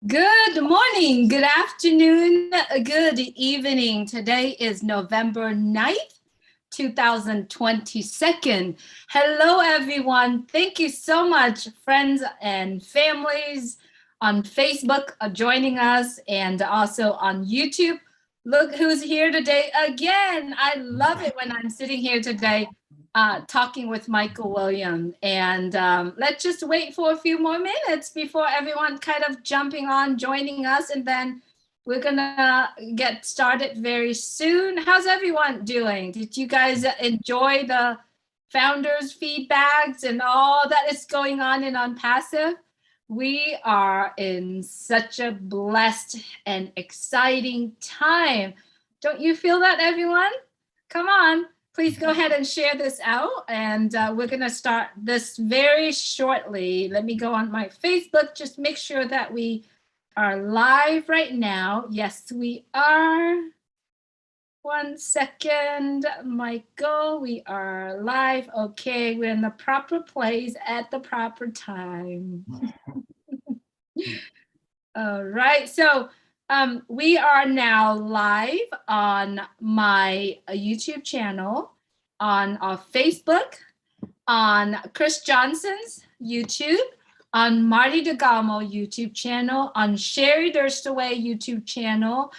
Good morning, good afternoon, good evening. Today is November 9th, 2022. Hello, everyone. Thank you so much, friends and families on Facebook joining us and also on YouTube. Look who's here today again. I love it when I'm sitting here today talking with Michael William. And let's just wait for a few more minutes before everyone kind of jumping on, joining us. And then we're gonna get started very soon. How's everyone doing? Did you guys enjoy the founders' feedbacks and all that is going on in Onpassive? We are in such a blessed and exciting time. Don't you feel that, everyone? Come on. Please go ahead and share this out, and we're going to start this very shortly. Let me go on my Facebook, just make sure that we are live right now. Yes, we are. 1 second, Michael, we are live. Okay, we're in the proper place at the proper time. All right, so we are now live on my YouTube channel, on our Facebook, on Chris Johnson's YouTube, on Marty DeGalmo YouTube channel, on Sherry Durstaway YouTube channel,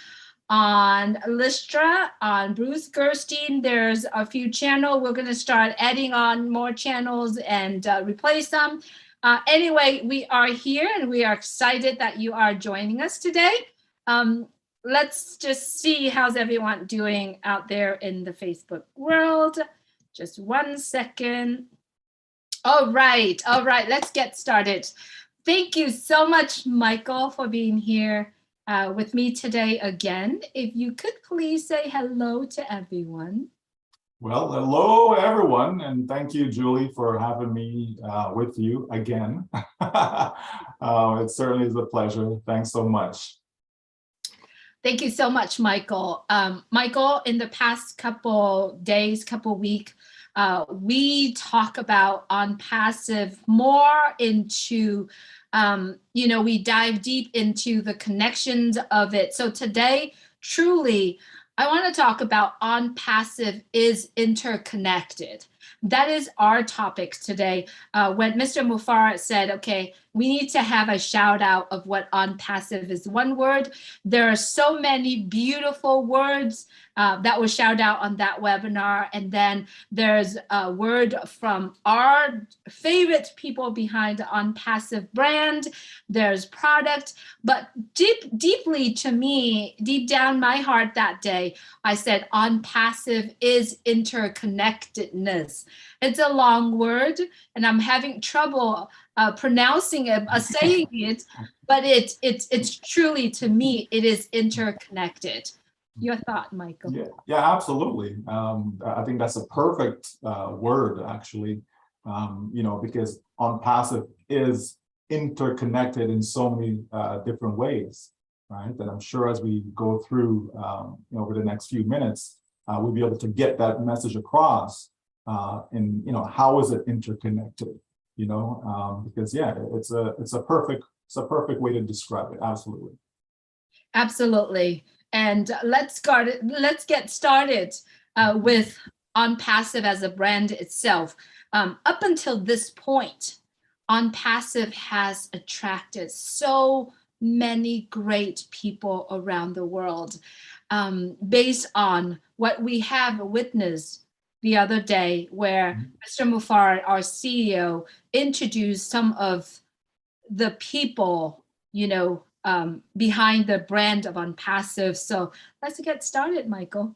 on Listra, on Bruce Gerstein. There's a few channels. We're going to start adding on more channels and replace them. Anyway, we are here and we are excited that you are joining us today. Let's just see how's everyone doing out there in the Facebook world. Just 1 second. All right, let's get started. Thank you so much, Michael, for being here with me today again. If you could please say hello to everyone. Well, hello, everyone, and thank you, Julie, for having me with you again. It certainly is a pleasure. Thanks so much. Thank you so much, Michael. Michael, in the past couple days, couple weeks, we talk about Onpassive more into, we dive deep into the connections of it. So today, truly, I want to talk about Onpassive is interconnected. That is our topic today. When Mr. Mufareh said, okay, we need to have a shout out of what Onpassive is one word. There are so many beautiful words that were shout out on that webinar. And then there's a word from our favorite people behind the Onpassive brand. There's product, but deeply to me, deep down my heart that day, I said Onpassive is interconnectedness. It's a long word and I'm having trouble pronouncing it, saying it, but it's truly, to me, it is interconnected. Your thought, Michael? Yeah, absolutely. I think that's a perfect word, actually, because Onpassive is interconnected in so many different ways, right? And I'm sure as we go through over the next few minutes, we'll be able to get that message across. And how is it interconnected? Because it's a perfect way to describe it. Absolutely. And let's get started with Onpassive as a brand itself. Up until this point, Onpassive has attracted so many great people around the world based on what we have witnessed the other day, where Mr. Mufareh, our CEO, introduced some of the people, behind the brand of Onpassive. So let's get started, Michael.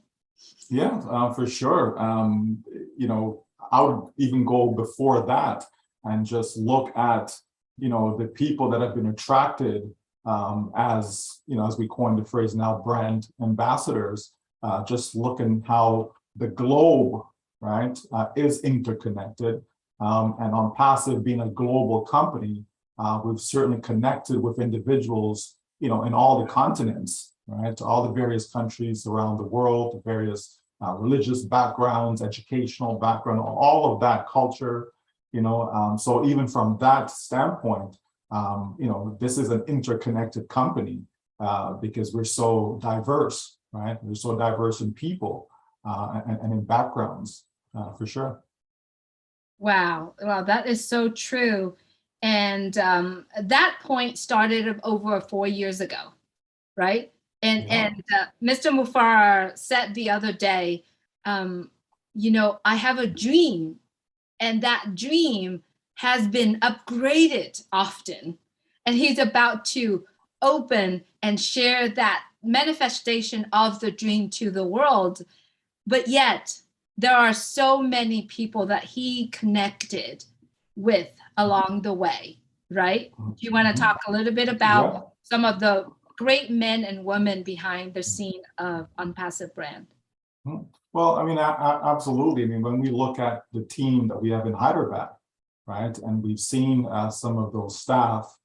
Yeah, for sure. I would even go before that and just look at, the people that have been attracted as we coined the phrase now, brand ambassadors, just looking how the globe, right, is interconnected. And Onpassive being a global company, we've certainly connected with individuals, in all the continents, right, all the various countries around the world, the various religious backgrounds, educational background, all of that culture, so even from that standpoint, this is an interconnected company because we're so diverse, right? We're so diverse in people and in backgrounds, for sure. Wow. Wow, that is so true. And that point started over 4 years ago, right? And Mr. Mufareh said the other day, I have a dream, and that dream has been upgraded often. And he's about to open and share that manifestation of the dream to the world. But yet, there are so many people that he connected with along the way, right? Do you want to talk a little bit about some of the great men and women behind the scene of Onpassive brand? Well, I mean, absolutely. I mean, when we look at the team that we have in Hyderabad, right, and we've seen some of those staff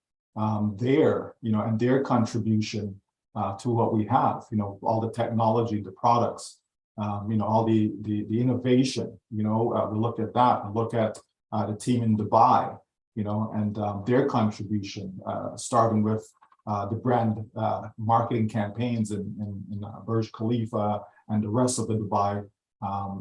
there, and their contribution to what we have, all the technology, the products, all the innovation, we look at that and look at the team in Dubai, and their contribution, starting with the brand marketing campaigns in Burj Khalifa and the rest of the Dubai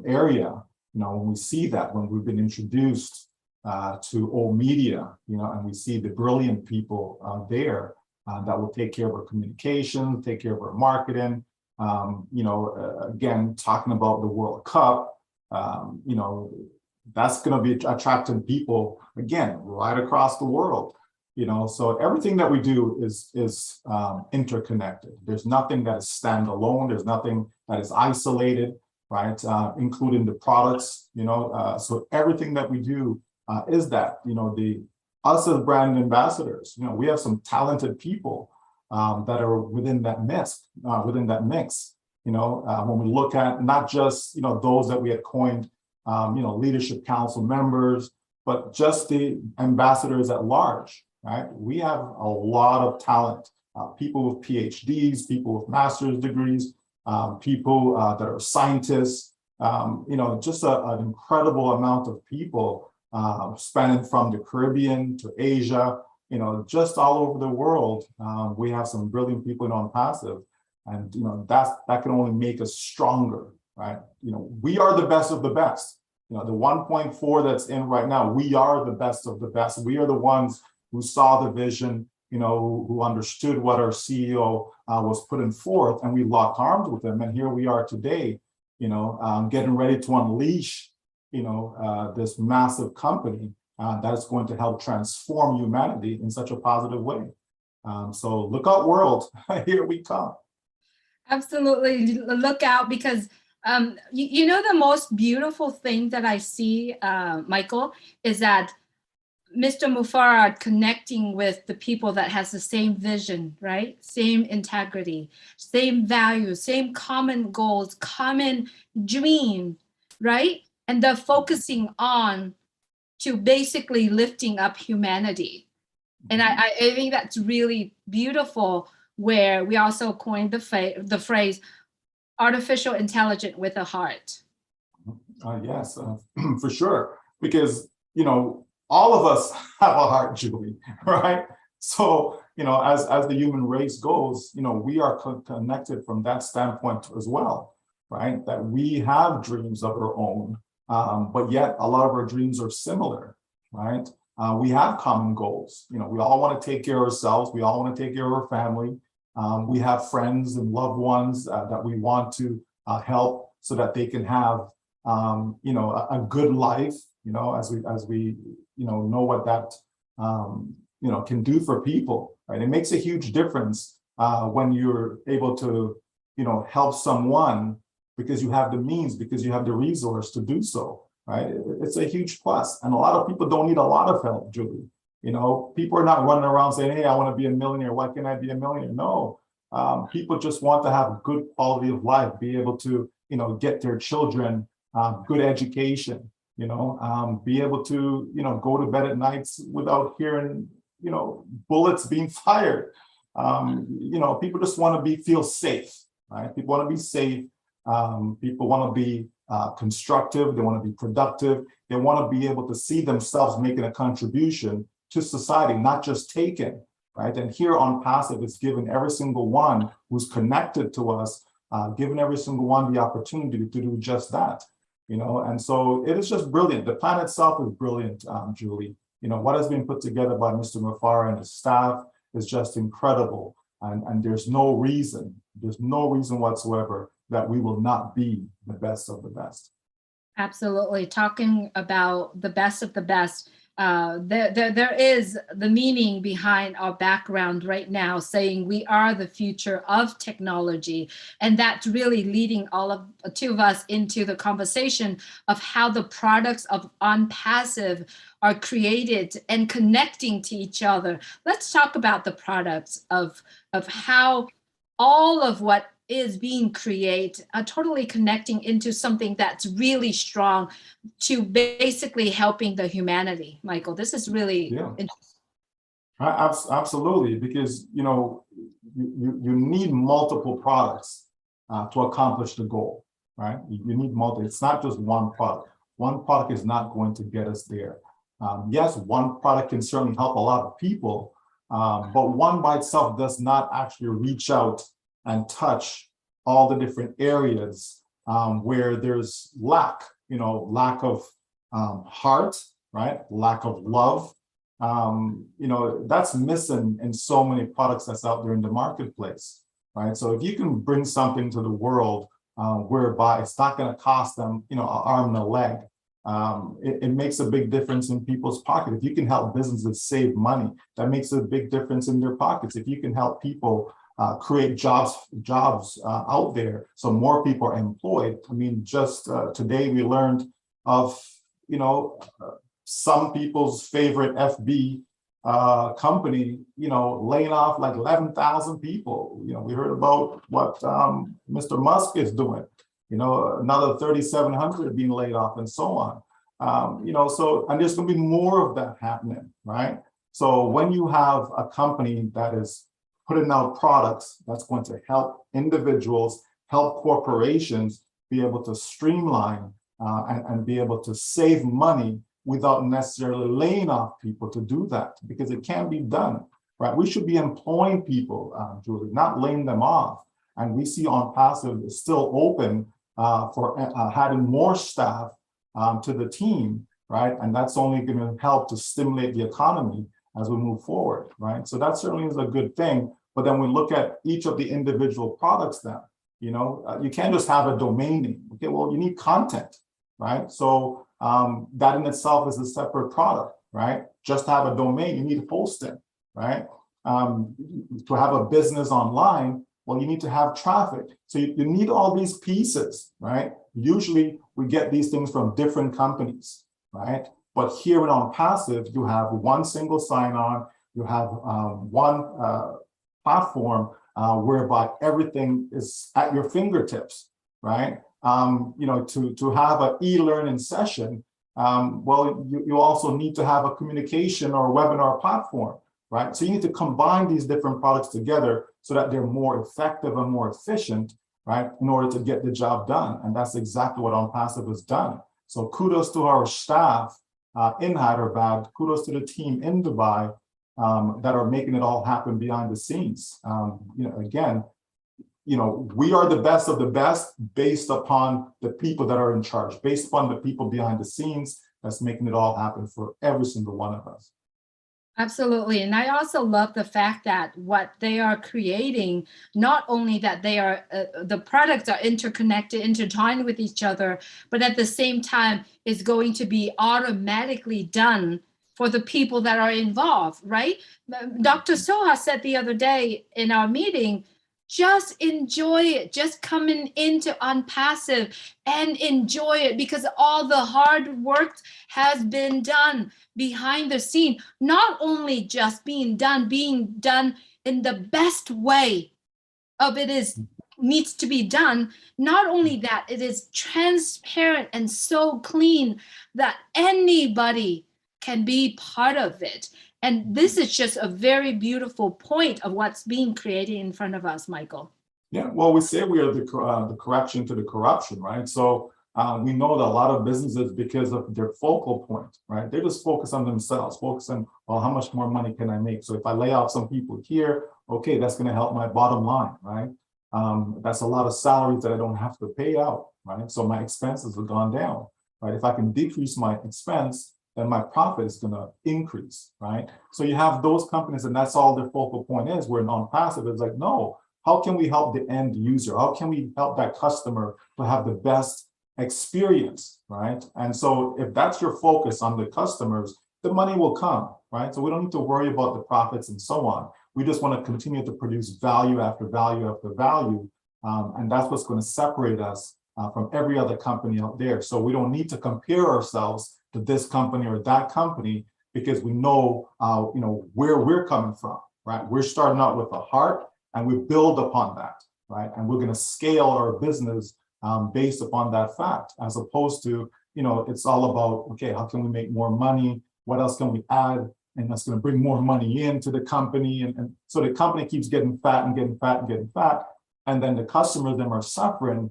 area. When we see that, when we've been introduced to old media, and we see the brilliant people there that will take care of our communication, take care of our marketing. Again, talking about the World Cup, that's going to be attracting people again right across the world. So everything that we do is interconnected. There's nothing that is standalone. There's nothing that is isolated, right? Including the products. So everything that we do is that. Us as brand ambassadors. We have some talented people that are within that mix. When we look at not just those that we had coined, leadership council members, but just the ambassadors at large. Right? We have a lot of talent, people with PhDs, people with master's degrees, people that are scientists, just an incredible amount of people spanning from the Caribbean to Asia, just all over the world. We have some brilliant people in Onpassive, and that can only make us stronger, right? We are the best of the best. The 1.4 that's in right now, we are the best of the best. We are the ones who saw the vision, who understood what our CEO was putting forth, and we locked arms with him. And here we are today, getting ready to unleash, this massive company that is going to help transform humanity in such a positive way. So look out, world, here we come. Absolutely, look out, because the most beautiful thing that I see, Michael, is that Mr. Mufareh connecting with the people that has the same vision, right? Same integrity, same values, same common goals, common dream, right? And they're focusing on to basically lifting up humanity. And I think that's really beautiful, where we also coined the phrase artificial intelligence with a heart. Yes, for sure. Because, all of us have a heart, Julie, right? So, as the human race goes, we are connected from that standpoint as well, right? That we have dreams of our own, but yet a lot of our dreams are similar, right? We have common goals. We all want to take care of ourselves. We all want to take care of our family. We have friends and loved ones that we want to help so that they can have, a good life, as we know what that, can do for people, right? It makes a huge difference when you're able to, help someone because you have the means, because you have the resource to do so, right? It's a huge plus. And a lot of people don't need a lot of help, Julie. People are not running around saying, hey, I want to be a millionaire. Why can't I be a millionaire? No, people just want to have good quality of life, be able to, get their children good education, be able to, go to bed at nights without hearing, bullets being fired. People just want to feel safe, right? People want to be safe. People want to be constructive. They want to be productive. They want to be able to see themselves making a contribution to society, not just taken, right? And here Onpassive is giving every single one who's connected to us, giving every single one the opportunity to do just that, you know? And so it is just brilliant. The plan itself is brilliant, Julie. You know, what has been put together by Mr. Mufareh and his staff is just incredible. And there's no reason whatsoever that we will not be the best of the best. Absolutely. Talking about the best of the best, there is the meaning behind our background right now, saying we are the future of technology. And that's really leading two of us into the conversation of how the products of Onpassive are created and connecting to each other. Let's talk about the products of how all of what is being created, totally connecting into something that's really strong to basically helping the humanity. Michael, this is really interesting. Absolutely, because you know you need multiple products to accomplish the goal, right? You need multiple. It's not just one product. One product is not going to get us there. Yes, one product can certainly help a lot of people, but one by itself does not actually reach out and touch all the different areas where there's lack, you know, lack of heart, right? Lack of love. You know, that's missing in so many products that's out there in the marketplace, right? So if you can bring something to the world whereby it's not going to cost them, you know, an arm and a leg, it makes a big difference in people's pocket. If you can help businesses save money, that makes a big difference in their pockets. If you can help people create jobs out there, so more people are employed. I mean, just today we learned of, you know, some people's favorite FB company, you know, laying off like 11,000 people. You know, we heard about what Mr. Musk is doing. You know, another 3,700 being laid off, and so on. You know, so, and there's going to be more of that happening, right? So when you have a company that is putting out products that's going to help individuals, help corporations be able to streamline and be able to save money without necessarily laying off people to do that, because it can be done, right? We should be employing people, Julie, not laying them off. And we see Onpassive is still open for adding more staff to the team, right? And that's only going to help to stimulate the economy as we move forward, right? So that certainly is a good thing. But then we look at each of the individual products then, you know, you can't just have a domain name. Okay, well, you need content, right? So that in itself is a separate product, right? Just to have a domain, you need hosting, right? To have a business online, well, you need to have traffic. So you need all these pieces, right? Usually we get these things from different companies, right? But here in Onpassive, you have one single sign-on, you have one platform whereby everything is at your fingertips, right? You know, to have an e-learning session, well, you also need to have a communication or webinar platform, right? So you need to combine these different products together so that they're more effective and more efficient, right? In order to get the job done. And that's exactly what Onpassive has done. So kudos to our staff in Hyderabad, kudos to the team in Dubai that are making it all happen behind the scenes. You know, again, you know, we are the best of the best based upon the people that are in charge, based upon the people behind the scenes that's making it all happen for every single one of us. Absolutely. And I also love the fact that what they are creating, not only that they are, the products are interconnected, intertwined with each other, but at the same time is going to be automatically done for the people that are involved, right? Dr. Soha said the other day in our meeting, just enjoy it, just coming into Onpassive and enjoy it, because all the hard work has been done behind the scene, not only just being done in the best way of it is needs to be done. Not only that, it is transparent and so clean that anybody can be part of it. And this is just a very beautiful point of what's being created in front of us, Michael. Yeah, well, we say we are the correction to the corruption, right? So We know that a lot of businesses, because of their focal point, right? They just focus on themselves, focus on, well, how much more money can I make? So if I lay off some people here, okay, that's going to help my bottom line, right? That's a lot of salaries that I don't have to pay out, right? So my expenses have gone down, right? If I can decrease my expense, then my profit is going to increase, right? So you have those companies, and that's all their focal point is. Where non-passive is like, no, how can we help the end user? How can we help that customer to have the best experience, right? And so if that's your focus on the customers, the money will come, right? So we don't need to worry about the profits and so on. We just want to continue to produce value after value after value. And that's what's going to separate us from every other company out there. So we don't need to compare ourselves to this company or that company, because we know, where we're coming from, right? We're starting out with a heart, and we build upon that, right? And we're going to scale our business based upon that fact, as opposed to, it's all about, okay, how can we make more money? What else can we add? And that's going to bring more money into the company. And so the company keeps getting fat and getting fat and getting fat. And then the customers them are suffering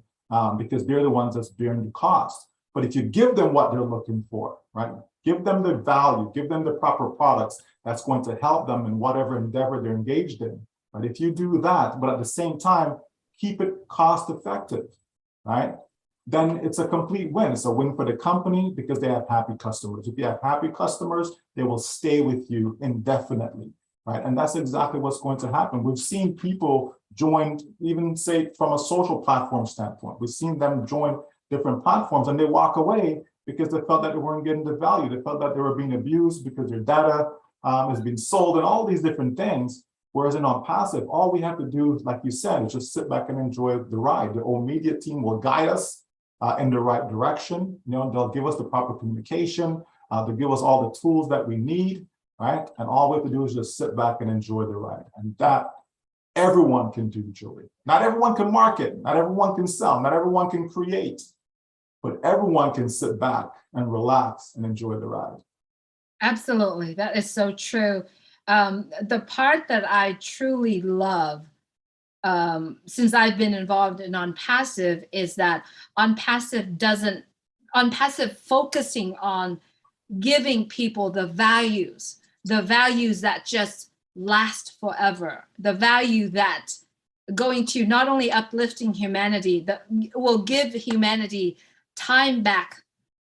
because they're the ones that's bearing the cost. But if you give them what they're looking for, right? Give them the value, give them the proper products that's going to help them in whatever endeavor they're engaged in. Right? If you do that, but at the same time, keep it cost effective, right? Then it's a complete win. It's a win for the company because they have happy customers. If you have happy customers, they will stay with you indefinitely, right? And that's exactly what's going to happen. We've seen people join, even say from a social platform standpoint, we've seen them join different platforms and they walk away because they felt that they weren't getting the value. They felt that they were being abused because their data is being sold and all these different things. Whereas in Onpassive, all we have to do, like you said, is just sit back and enjoy the ride. The whole media team will guide us in the right direction. They'll give us the proper communication. They'll give us all the tools that we need, right? And all we have to do is just sit back and enjoy the ride. And that everyone can do, Julie. Not everyone can market. Not everyone can sell. Not everyone can create. But everyone can sit back and relax and enjoy the ride. Absolutely. That is so true. The part that I truly love, since I've been involved in Onpassive, is that Onpassive focusing on giving people the values that just last forever, the value that going to not only uplifting humanity, that will give humanity time back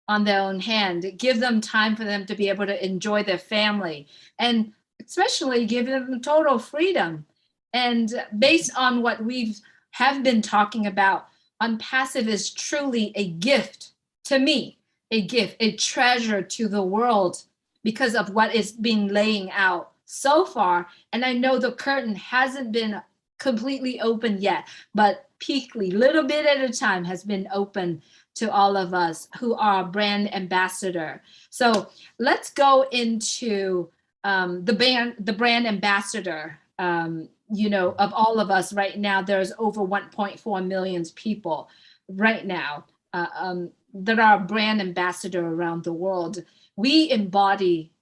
on their own hand, give them time for them to be able to enjoy their family, and especially give them total freedom. And based on what we have been talking about, Onpassive is truly a gift to me, a gift, a treasure to the world because of what is being laying out so far. And I know the curtain hasn't been completely open yet, but peakly, little bit at a time, has been open to all of us who are brand ambassador. So let's go into the brand ambassador, of all of us right now. There's over 1.4 million people right now that are brand ambassador around the world. We embody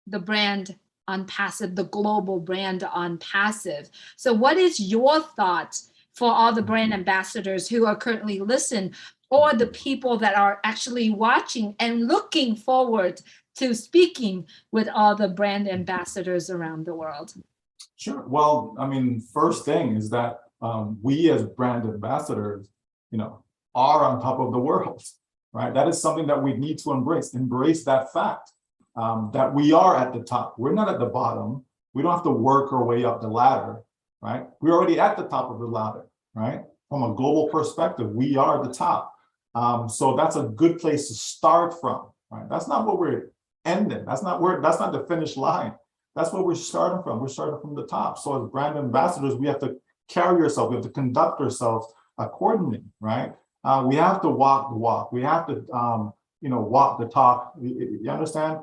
the brand Onpassive, the global brand Onpassive. So what is your thoughts for all the brand ambassadors who are currently listening, or the people that are actually watching and looking forward to speaking with all the brand ambassadors around the world? Sure. Well, I mean, first thing is that we as brand ambassadors, are on top of the world, right? That is something that we need to embrace that fact that we are at the top. We're not at the bottom. We don't have to work our way up the ladder, right? We're already at the top of the ladder, right? From a global perspective, we are the top. So that's a good place to start from, right? That's not what we're ending. That's not the finish line. That's where we're starting from. We're starting from the top. So as brand ambassadors, we have to carry ourselves. We have to conduct ourselves accordingly, right? We have to walk the walk. We have to, walk the talk. You understand?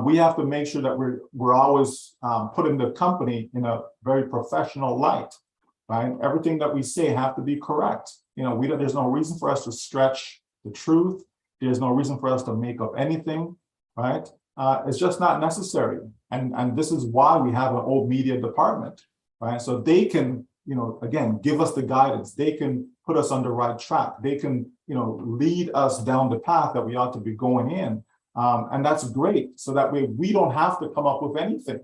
We have to make sure that we're always putting the company in a very professional light, right? Everything that we say have to be correct. There's no reason for us to stretch the truth. There's no reason for us to make up anything, right? It's just not necessary. And this is why we have an old media department, right? So they can, again, give us the guidance. They can put put us on the right track. They can, lead us down the path that we ought to be going in. And that's great. So that way we don't have to come up with anything,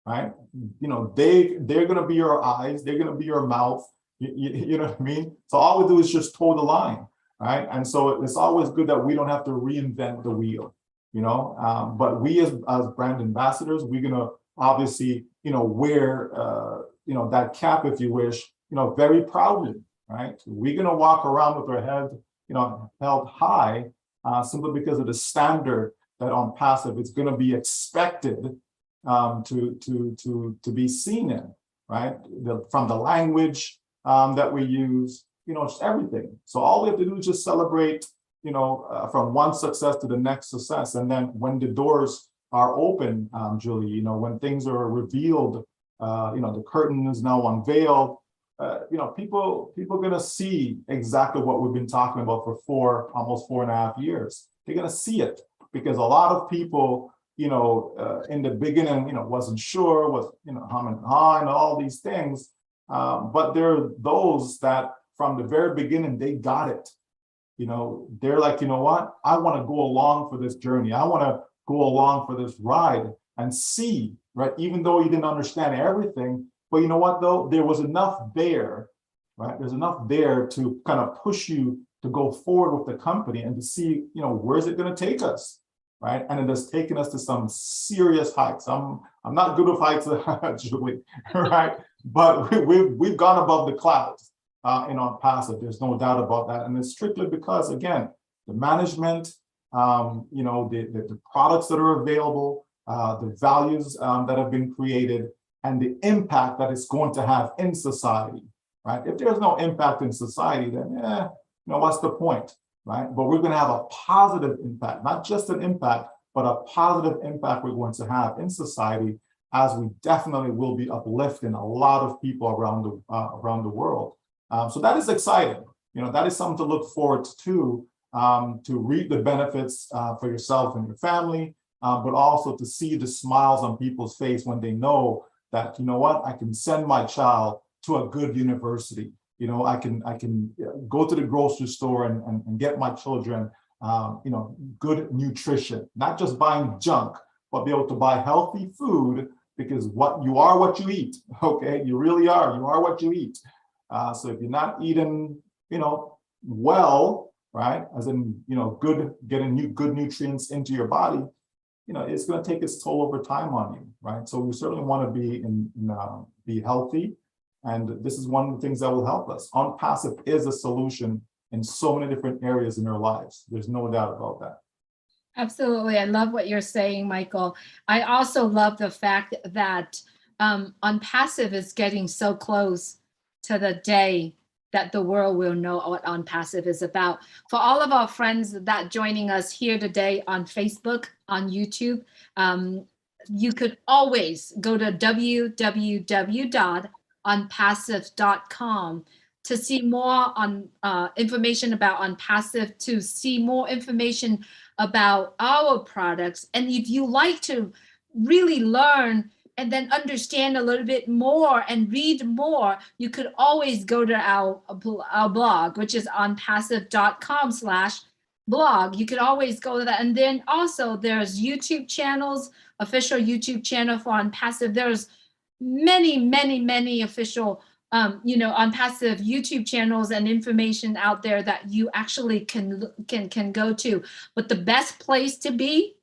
right? They're going to be your eyes. They're going to be your mouth. You know what I mean? So all we do is just toe the line, right? And so it's always good that we don't have to reinvent the wheel, but we as brand ambassadors, we're going to obviously, wear, that cap, if you wish, very proudly, right? We're going to walk around with our head, held high, simply because of the standard that Onpassive is going to be expected to be seen in, right? From the language that we use, just everything. So all we have to do is just celebrate, from one success to the next success. And then when the doors are open, Julie, when things are revealed, the curtain is now unveiled, people are going to see exactly what we've been talking about for almost 4.5 years. They're going to see it because a lot of people, in the beginning, wasn't sure, was, hum and ha and all these things. But there are those that from the very beginning, they got it. They're like, what? I want to go along for this journey. I want to go along for this ride and see, right? Even though you didn't understand everything, but you know what though? There was enough there, right? There's enough there to kind of push you to go forward with the company and to see, where's it going to take us, right? And it has taken us to some serious heights. I'm not good with heights, Julie, right? But we've gone above the clouds in Onpassive. There's no doubt about that, and it's strictly because, again, the management, the products that are available, the values that have been created, and the impact that it's going to have in society, right? If there's no impact in society, then what's the point, right? But we're going to have a positive impact, not just an impact, but a positive impact we're going to have in society, as we definitely will be uplifting a lot of people around the world. So that is exciting. That is something to look forward to reap the benefits for yourself and your family, but also to see the smiles on people's face when they know that, I can send my child to a good university. I can go to the grocery store and get my children, good nutrition, not just buying junk, but be able to buy healthy food, because you are what you eat. Okay, you really are. You are what you eat. So if you're not eating, well, right, as in, getting good nutrients into your body, it's going to take its toll over time on you, right? So we certainly want to be healthy. And this is one of the things that will help us. Onpassive is a solution in so many different areas in our lives. There's no doubt about that. Absolutely. I love what you're saying, Michael. I also love the fact that Onpassive is getting so close to the day that the world will know what Onpassive is about. For all of our friends that joining us here today on Facebook, on YouTube, you could always go to www.onpassive.com to see more on information about Onpassive, to see more information about our products. And if you like to really learn and then understand a little bit more and read more, you could always go to our blog, which is onpassive.com/blog. You could always go to that. And then also there's YouTube channels, official YouTube channel for Onpassive. There's many official Onpassive YouTube channels and information out there that you actually can go to. But the best place to be,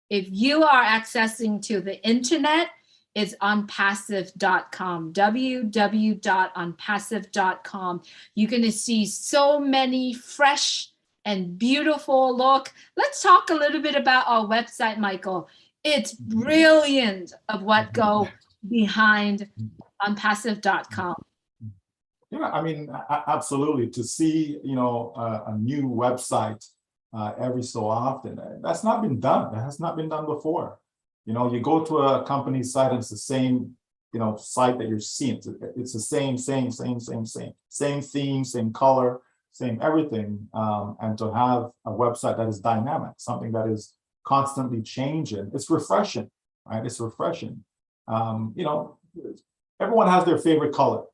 if you are accessing to the internet, is onpassive.com, www.onpassive.com. You're going to see so many fresh and beautiful look. Let's talk a little bit about our website, Michael. It's brilliant of what go behind onpassive.com. Yeah, I mean, absolutely. To see, a new website every so often, that's not been done. That has not been done before. You go to a company's site and it's the same, site that you're seeing. It's the same theme, same color, same everything. And to have a website that is dynamic, something that is constantly changing, it's refreshing, right? It's refreshing. Everyone has their favorite color,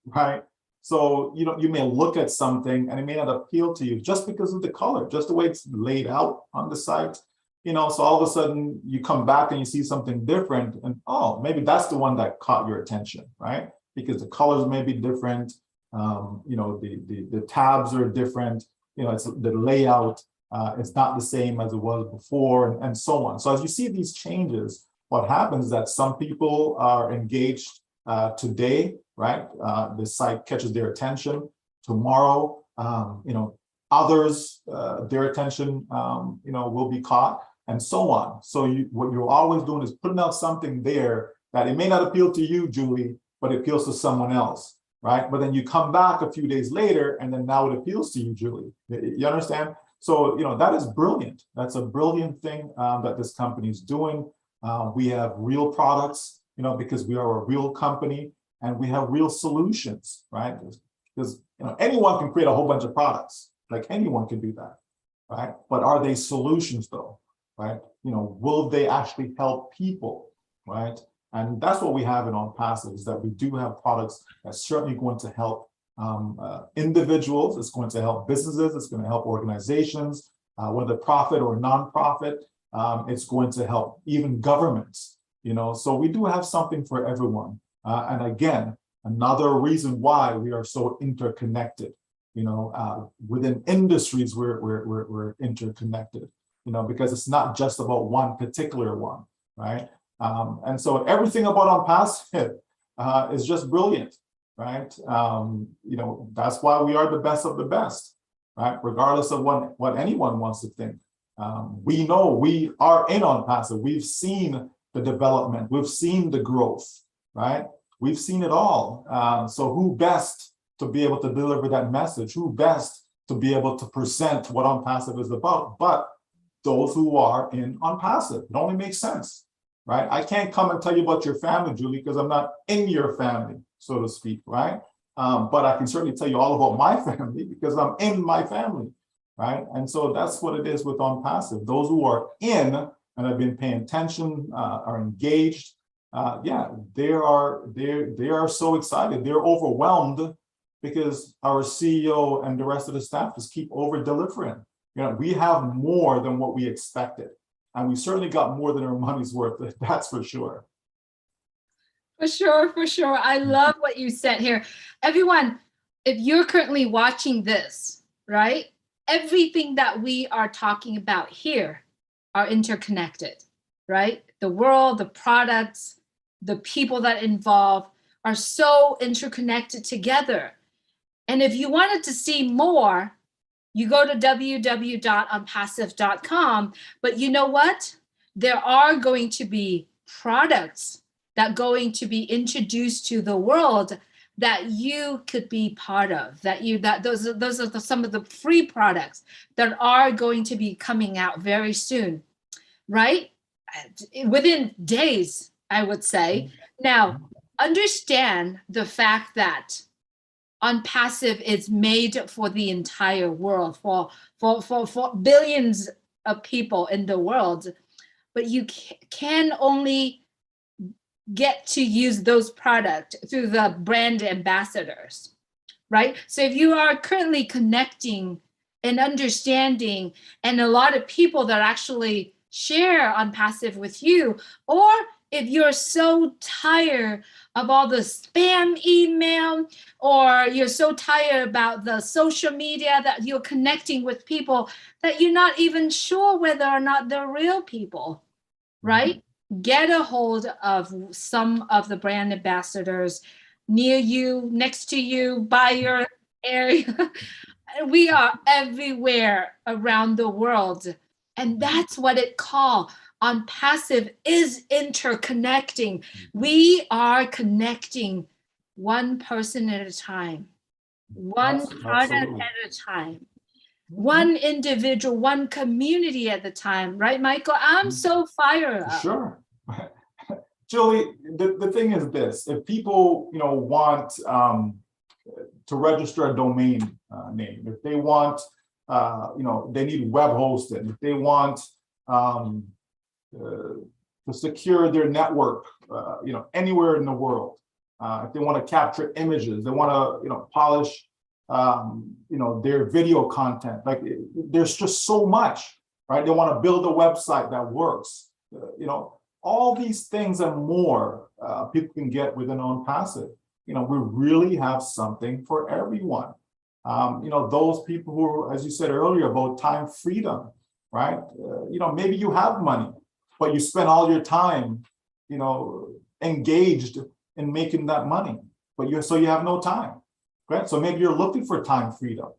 right? So, you may look at something and it may not appeal to you just because of the color, just the way it's laid out on the site. So all of a sudden you come back and you see something different and, oh, maybe that's the one that caught your attention, right? Because the colors may be different. The tabs are different. It's the layout. It's not the same as it was before, and so on. So as you see these changes, what happens is that some people are engaged today, right? The site catches their attention. Tomorrow, others, their attention, will be caught, and so on. So what you're always doing is putting out something there that it may not appeal to you, Julie, but it appeals to someone else, right? But then you come back a few days later, and then now it appeals to you, Julie. You understand? So, that is brilliant. That's a brilliant thing that this company is doing. We have real products, because we are a real company, and we have real solutions, right? Because anyone can create a whole bunch of products, like anyone can do that, right? But are they solutions though, right? Will they actually help people, right? And that's what we have in Onpassive, is that we do have products that's certainly going to help individuals. It's going to help businesses. It's going to help organizations, whether profit or nonprofit. It's going to help even governments. So we do have something for everyone. And again, another reason why we are so interconnected. Within industries, we're interconnected. Because it's not just about one particular one, right? And so everything about Onpassive is just brilliant. Right? That's why we are the best of the best, right? Regardless of what anyone wants to think. We know we are in Onpassive. We've seen the development. We've seen the growth, right? We've seen it all. So who best to be able to deliver that message? Who best to be able to present what Onpassive is about? But those who are in Onpassive. It only makes sense, right? I can't come and tell you about your family, Julie, because I'm not in your family, so to speak, right? But I can certainly tell you all about my family because I'm in my family, right? And so that's what it is with Onpassive. Those who are in and have been paying attention, are engaged, they are so excited. They're overwhelmed because our CEO and the rest of the staff just keep over delivering. We have more than what we expected, and we certainly got more than our money's worth. That's for sure. For sure, for sure. I love what you said here. Everyone, if you're currently watching this, right? Everything that we are talking about here are interconnected, right? The world, the products, the people that involve are so interconnected together. And if you wanted to see more, you go to www.onpassive.com. But you know what? There are going to be products that are going to be introduced to the world that you could be part of, those are some of the free products that are going to be coming out very soon, right? Within days, I would say. Now, understand the fact that Onpassive is made for the entire world, for billions of people in the world, but you can only get to use those products through the brand ambassadors, right? So if you are currently connecting and understanding, and a lot of people that actually share Onpassive with you, or if you're so tired of all the spam email, or you're so tired about the social media that you're connecting with people that you're not even sure whether or not they're real people, right? Get a hold of some of the brand ambassadors near you, next to you, by your area. We are everywhere around the world. And that's what it called. Onpassive is interconnecting. We are connecting one person at a time, one product at a time, one individual, one community at a time, right, Michael? I'm so fired up. Sure. Julie, the thing is this: if people, want to register a domain name, if they want, they need web hosting, if they want to secure their network, anywhere in the world, if they want to capture images, they want to, polish, their video content. Like there's just so much, right? They want to build a website that works. All these things and more people can get within Onpassive. We really have something for everyone. Those people who, as you said earlier, about time freedom, right? Maybe you have money, but you spend all your time, engaged in making that money, but you have no time, right? So maybe you're looking for time freedom.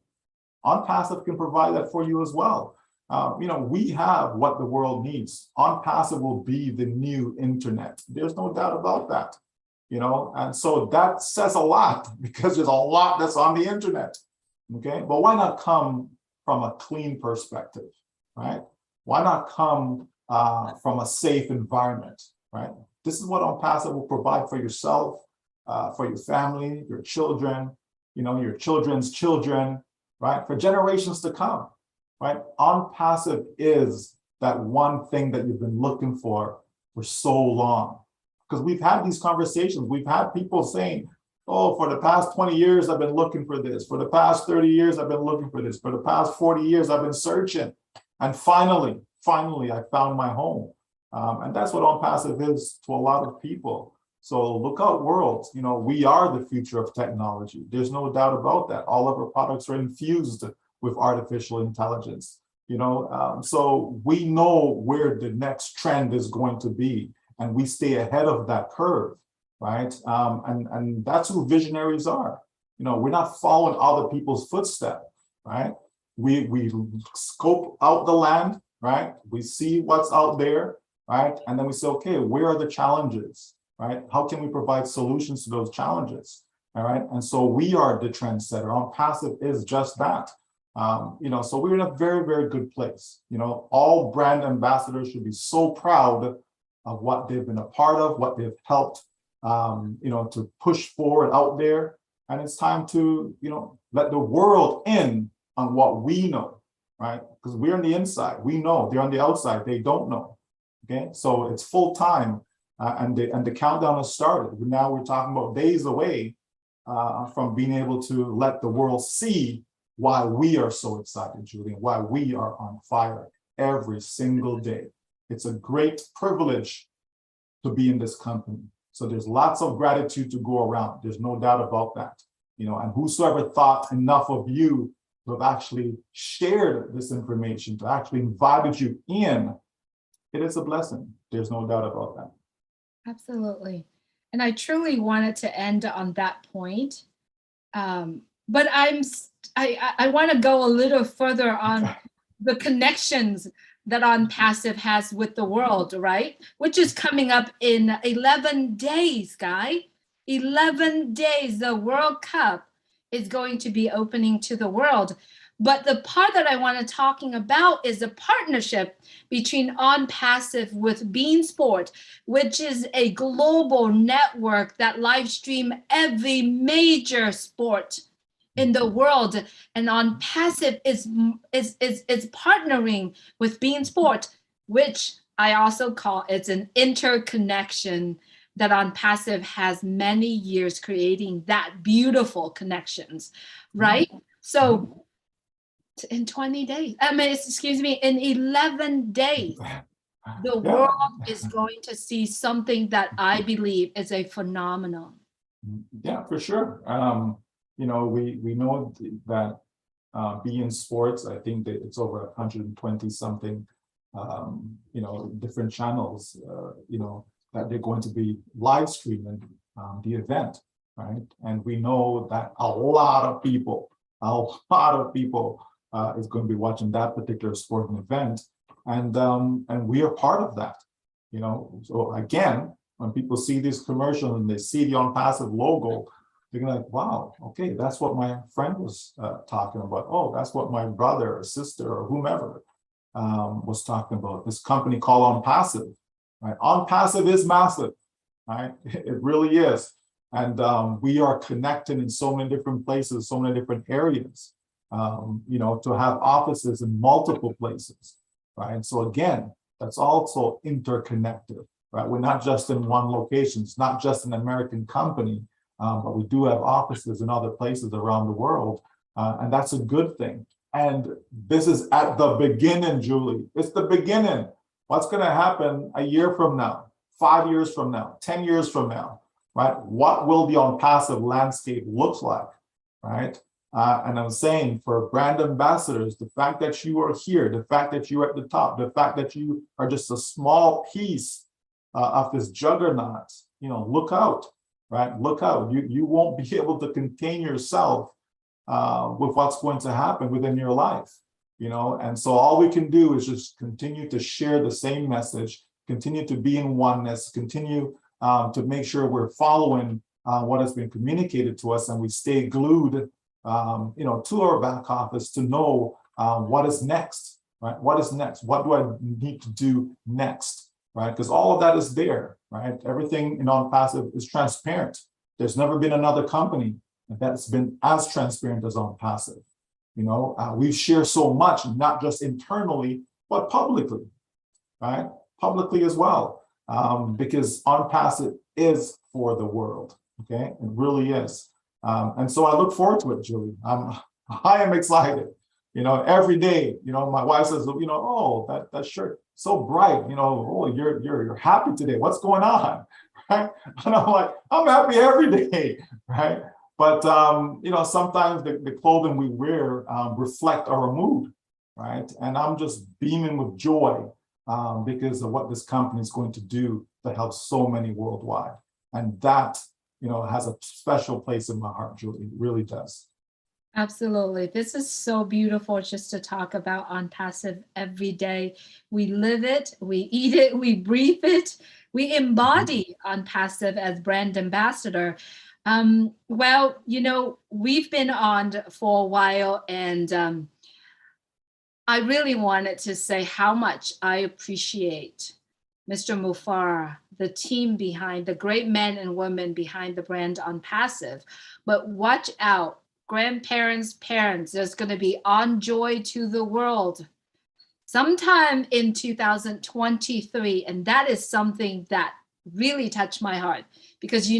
Onpassive can provide that for you as well. We have what the world needs. Onpassive will be the new internet. There's no doubt about that, and so that says a lot because there's a lot that's on the internet, okay? But why not come from a clean perspective, right? Why not come from a safe environment, right? This is what Onpassive will provide for yourself, for your family, your children, your children's children, right? For generations to come, right? Onpassive is that one thing that you've been looking for so long. Because we've had these conversations. We've had people saying, oh, for the past 20 years, I've been looking for this. For the past 30 years, I've been looking for this. For the past 40 years, I've been searching. And finally, I found my home. And that's what Onpassive is to a lot of people. So look out, world. We are the future of technology. There's no doubt about that. All of our products are infused with artificial intelligence. So we know where the next trend is going to be, and we stay ahead of that curve, right? And that's who visionaries are. We're not following other people's footsteps, right? We scope out the land, right? We see what's out there, right? And then we say, okay, where are the challenges, right? How can we provide solutions to those challenges, all right? And so we are the trendsetter. Onpassive is just that. So we're in a very, very good place. All brand ambassadors should be so proud of what they've been a part of, what they've helped, to push forward out there. And it's time to, let the world in on what we know, right? Because we're on the inside, we know. They're on the outside, they don't know. Okay, so it's full time, and the countdown has started. Now we're talking about days away from being able to let the world see why we are so excited, Julian, why we are on fire every single day. It's a great privilege to be in this company. So there's lots of gratitude to go around. There's no doubt about that. And whosoever thought enough of you to have actually shared this information, to actually invited you in, it is a blessing. There's no doubt about that. Absolutely. And I truly wanted to end on that point. But I want to go a little further on the connections that Onpassive has with the world, right? Which is coming up in 11 days, Guy. 11 days, the World Cup is going to be opening to the world. But the part that I want to talking about is the partnership between Onpassive with beIN Sport, which is a global network that live stream every major sport in the world. And Onpassive is partnering with beIN Sport, which I also call it's an interconnection that Onpassive has many years creating that beautiful connections, right? So in 20 days, in 11 days, the world is going to see something that I believe is a phenomenon. Yeah, for sure. We know that beIN Sports, I think that it's over 120 something, different channels, that they're going to be live streaming the event, right? And we know that a lot of people is going to be watching that particular sporting event, and we are part of that, So again, when people see these commercials and they see the Onpassive logo, they're gonna like, wow, okay, that's what my friend was talking about. Oh, that's what my brother or sister or whomever was talking about. This company called Onpassive, right? Onpassive is massive, right? It really is. And we are connected in so many different places, so many different areas, to have offices in multiple places, right? So again, that's also interconnected, right? We're not just in one location. It's not just an American company. but we do have offices in other places around the world, and that's a good thing. And this is at the beginning, Julie. It's the beginning. What's going to happen a year from now, 5 years from now, 10 years from now, right? What will the Onpassive landscape look like, right? And I'm saying for brand ambassadors, the fact that you are here, the fact that you're at the top, the fact that you are just a small piece of this juggernaut, look out, right? Look out. You won't be able to contain yourself with what's going to happen within your life, and so all we can do is just continue to share the same message, continue to be in oneness, continue to make sure we're following what has been communicated to us, and we stay glued to our back office to know what is next, right? What is next? What do I need to do next, right? Because all of that is there, right? Everything in Onpassive is transparent. There's never been another company that's been as transparent as Onpassive. We share so much, not just internally, but publicly, right? Publicly as well, because Onpassive is for the world, okay? It really is. And so I look forward to it, Julie. I am excited. Every day, my wife says, oh, that shirt, so bright, oh, you're happy today. What's going on? Right? And I'm like, I'm happy every day, right? But, sometimes the clothing we wear reflect our mood, right? And I'm just beaming with joy because of what this company is going to do to help so many worldwide. And that, has a special place in my heart, Julie. It really does. Absolutely. This is so beautiful just to talk about Onpassive every day. We live it, we eat it, we breathe it, we embody Onpassive as brand ambassador. Well, we've been on for a while, and I really wanted to say how much I appreciate Mr. Mufareh, the team behind, the great men and women behind the brand Onpassive. But watch out, grandparents, parents, there's going to be On Joy to the World sometime in 2023. And that is something that really touched my heart because,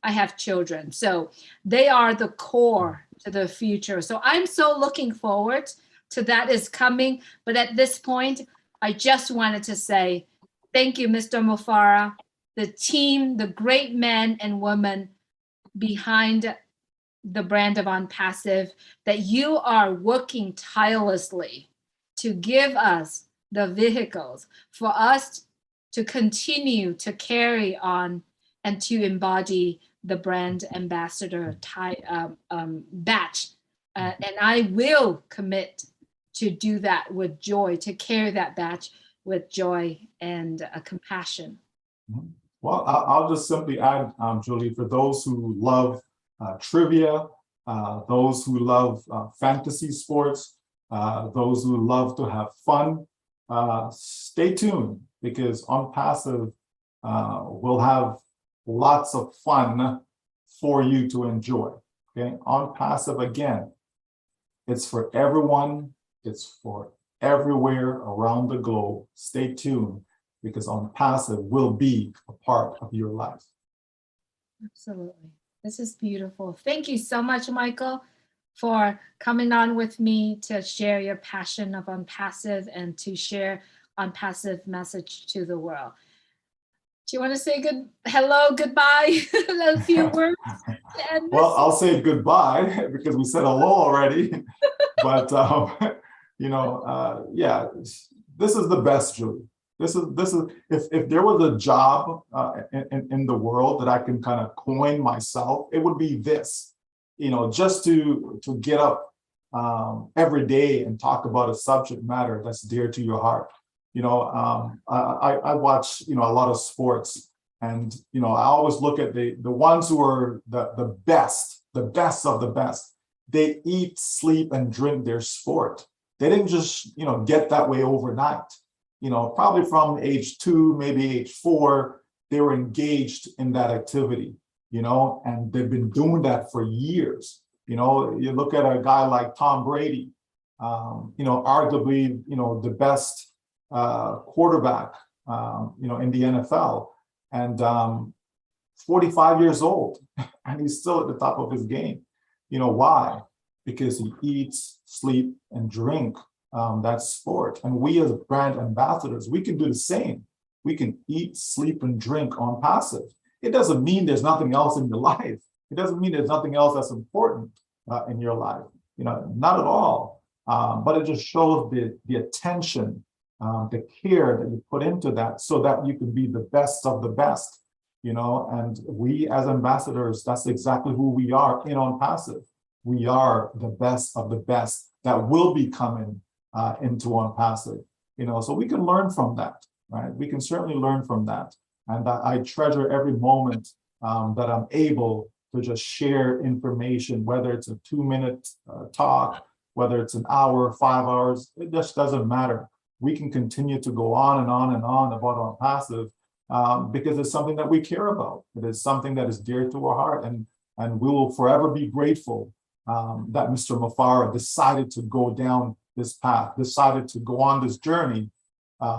I have children. So they are the core to the future. So I'm so looking forward to that is coming. But at this point, I just wanted to say, thank you, Mr. Mufareh, the team, the great men and women behind the brand of Onpassive, that you are working tirelessly to give us the vehicles for us to continue to carry on and to embody the brand ambassador batch. And I will commit to do that with joy, to carry that batch with joy and compassion. Well, I'll just simply add, Julie, for those who love trivia, those who love fantasy sports, those who love to have fun, stay tuned because Onpassive will have lots of fun for you to enjoy. Okay, Onpassive, again, it's for everyone. It's for everywhere around the globe. Stay tuned because Onpassive will be a part of your life. Absolutely. This is beautiful. Thank you so much, Michael, for coming on with me to share your passion of Onpassive and to share Onpassive message to the world. Do you want to say hello, goodbye, a few words? Well, I'll say goodbye because we said hello already. But yeah, this is the best, Julie. This is if there was a job in the world that I can kind of coin myself, it would be this. Just to get up every day and talk about a subject matter that's dear to your heart. I watch a lot of sports, and I always look at the ones who are the best of the best. They eat, sleep, and drink their sport. They didn't just get that way overnight. Probably from age 2, maybe age 4, they were engaged in that activity. And they've been doing that for years. You look at a guy like Tom Brady, arguably the best quarterback in the NFL, and 45 years old, and he's still at the top of his game. You know why? Because he eats, sleep, and drink that sport. And we as brand ambassadors, we can do the same. We can eat, sleep, and drink Onpassive. It doesn't mean there's nothing else in your life. It doesn't mean there's nothing else that's important in your life. You know, not at all. But it just shows the attention, the care that you put into that, so that you can be the best of the best. You know, and we as ambassadors, that's exactly who we are in Onpassive. We are the best of the best that will be coming into Onpassive. You know, so we can learn from that, right? We can certainly learn from that. And I treasure every moment that I'm able to just share information, whether it's a 2-minute talk, whether it's an hour, 5 hours, it just doesn't matter. We can continue to go on and on and on about Onpassive because it's something that we care about. It is something that is dear to our heart, and we will forever be grateful that Mr. Mufareh decided to go down this path, decided to go on this journey,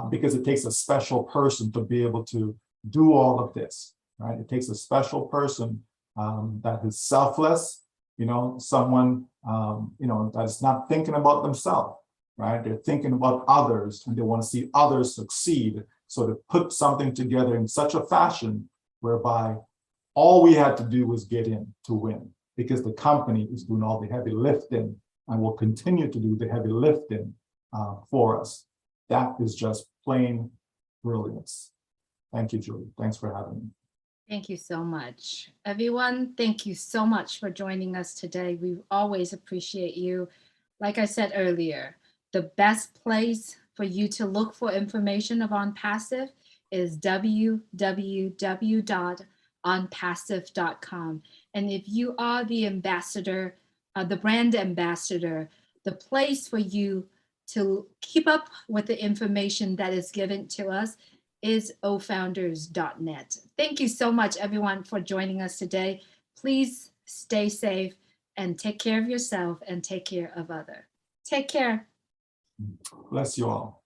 because it takes a special person to be able to do all of this, right? It takes a special person that is selfless, you know, someone, you know, that's not thinking about themselves, right? They're thinking about others, and they want to see others succeed. So to put something together in such a fashion whereby all we had to do was get in to win, because the company is doing all the heavy lifting and will continue to do the heavy lifting for us. That is just plain brilliance. Thank you, Julie. Thanks for having me. Thank you so much. Everyone, thank you so much for joining us today. We always appreciate you. Like I said earlier, the best place for you to look for information of Onpassive is www.onpassive.com. And if you are the ambassador, the brand ambassador, the place for you to keep up with the information that is given to us is ofounders.net. Thank you so much, everyone, for joining us today. Please stay safe and take care of yourself and take care of others. Take care. Bless you all.